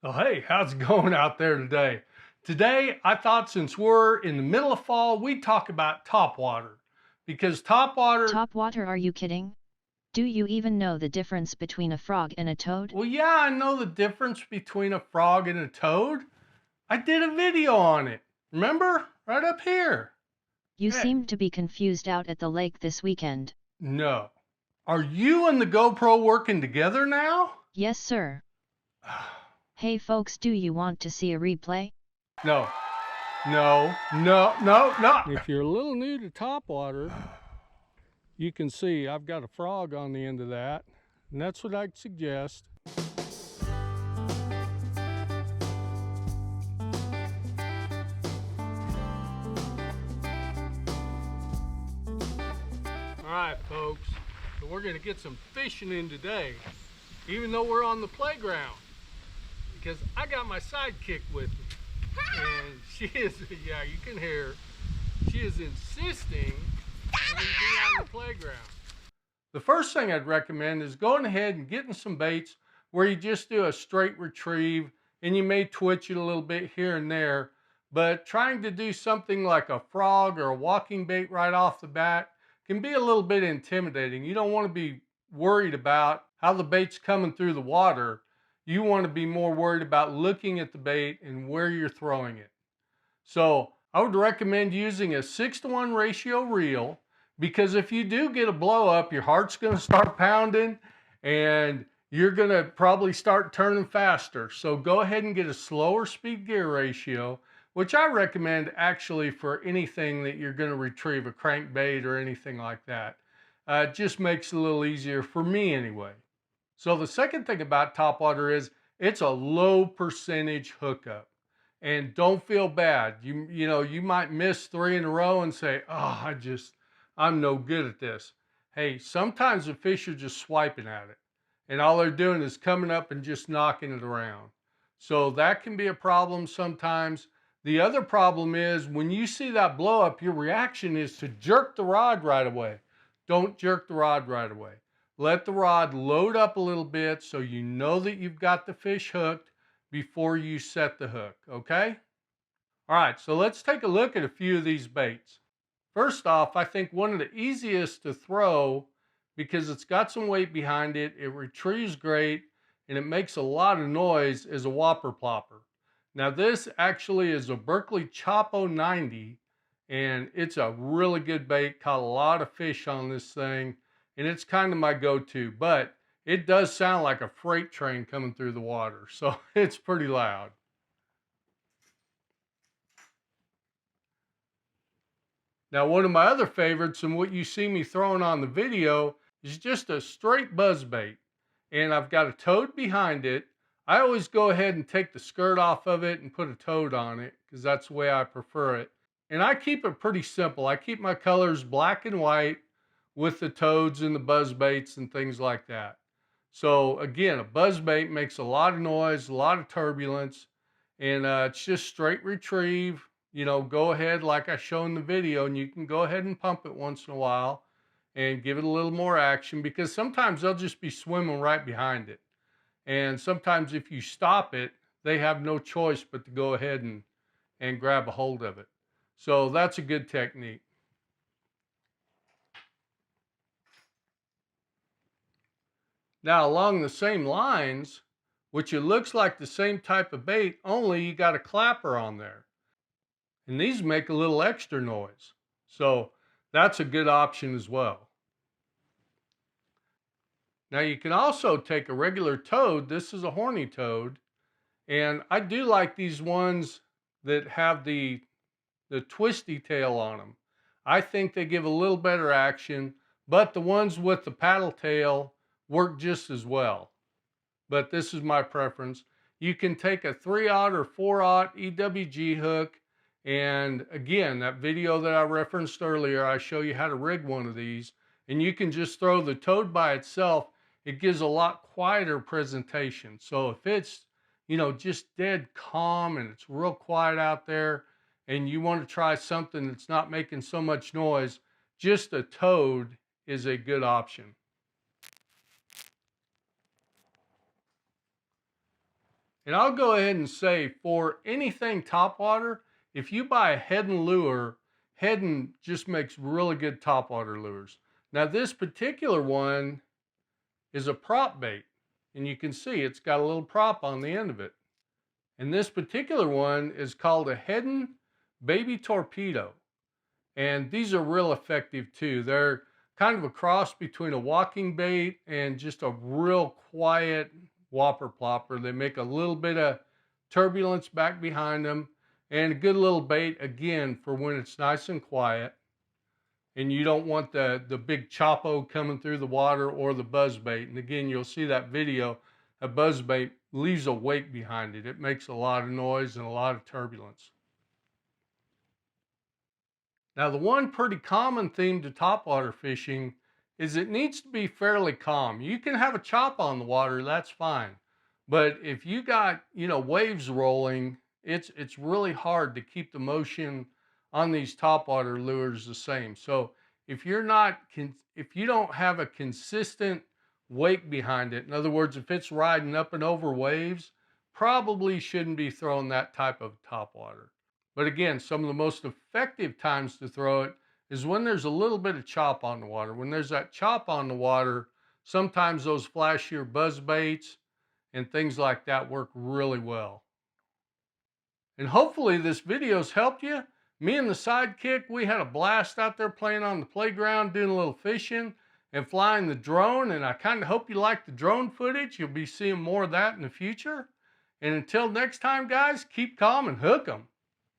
Oh, hey, how's it going out there today? Today, I thought since we're in the middle of fall, we'd talk about topwater. Because topwater, Topwater, are you kidding? Do you even know the difference between a frog and a toad? well, yeah, I know the difference between a frog and a toad. I did a video on it. Remember? Right up here. You Hey, seemed to be confused out at the lake this weekend. no. Are you and the GoPro working together now? Yes, sir. Hey folks, do you want to see a replay? No. No. No. No. No. If you're a little new to topwater, you can see I've got a frog on the end of that, and that's what I'd suggest. All right, folks, so we're gonna get some fishing in today, even though we're on the playground, because I got my sidekick with me, and she is, yeah, you can hear her, she is insisting that we be on the playground. The first thing I'd recommend is going ahead and getting some baits where you just do a straight retrieve, and you may twitch it a little bit here and there, but trying to do something like a frog or a walking bait right off the bat can be a little bit intimidating. You don't want to be worried about how the bait's coming through the water. You want to be more worried about looking at the bait and where you're throwing it. So I would recommend using a 6-to-1 ratio reel, because if you do get a blow up, your heart's going to start pounding and you're going to probably start turning faster. So go ahead and get a slower speed gear ratio, which I recommend actually for anything that you're going to retrieve, a crankbait or anything like that. It just makes it a little easier for me anyway. So the second thing about topwater is it's a low percentage hookup. And don't feel bad. You know, you might miss 3 in a row and say, oh, I'm no good at this. Hey, sometimes the fish are just swiping at it, and all they're doing is coming up and just knocking it around. So that can be a problem sometimes. The other problem is when you see that blow up, your reaction is to jerk the rod right away. Don't jerk the rod right away. Let the rod load up a little bit so you know that you've got the fish hooked before you set the hook, okay? All right, so let's take a look at a few of these baits. First off, I think one of the easiest to throw, because it's got some weight behind it, it retrieves great, and it makes a lot of noise, is a whopper plopper. Now this actually is a Berkley Chopo 90, and it's a really good bait. Caught a lot of fish on this thing, and it's kind of my go-to, but it does sound like a freight train coming through the water, so it's pretty loud. Now, one of my other favorites, and what you see me throwing on the video, is just a straight buzzbait. And I've got a toad behind it. I always go ahead and take the skirt off of it and put a toad on it, because that's the way I prefer it. And I keep it pretty simple. I keep my colors black and white with the toads and the buzzbaits and things like that. So again, a buzzbait makes a lot of noise, a lot of turbulence, and it's just straight retrieve. You know, go ahead like I show in the video, and you can go ahead and pump it once in a while and give it a little more action, because sometimes they'll just be swimming right behind it. And sometimes if you stop it, they have no choice but to go ahead and grab a hold of it. So that's a good technique. Now, along the same lines, which it looks like the same type of bait, only you got a clapper on there. And these make a little extra noise. So that's a good option as well. Now you can also take a regular toad. This is a horny toad. And I do like these ones that have the twisty tail on them. I think they give a little better action, but the ones with the paddle tail work just as well. But this is my preference. You can take a 3/0 or 4/0 EWG hook, and again, that video that I referenced earlier, I show you how to rig one of these, and you can just throw the toad by itself. It gives a lot quieter presentation. So if it's, you know, just dead calm and it's real quiet out there, and you want to try something that's not making so much noise, just a toad is a good option. And I'll go ahead and say for anything topwater, if you buy a Heddon lure, Heddon just makes really good topwater lures. Now this particular one is a prop bait, and you can see it's got a little prop on the end of it. And this particular one is called a Heddon Baby Torpedo. And these are real effective too. They're kind of a cross between a walking bait and just a real quiet whopper plopper. They make a little bit of turbulence back behind them, and a good little bait again for when it's nice and quiet and you don't want the big choppo coming through the water or the buzz bait. And again, you'll see that video, a buzz bait leaves a wake behind it. It makes a lot of noise and a lot of turbulence. Now, the one pretty common theme to topwater fishing is it needs to be fairly calm. You can have a chop on the water, that's fine. But if you got, waves rolling, it's really hard to keep the motion on these topwater lures the same. So if you don't have a consistent wake behind it, in other words, if it's riding up and over waves, probably shouldn't be throwing that type of topwater. But again, some of the most effective times to throw it is when there's a little bit of chop on the water. When there's that chop on the water, sometimes those flashier buzz baits and things like that work really well. And hopefully this video's helped you. Me and the sidekick, we had a blast out there playing on the playground, doing a little fishing and flying the drone. And I kind of hope you like the drone footage. You'll be seeing more of that in the future. And until next time, guys, keep calm and hook 'em.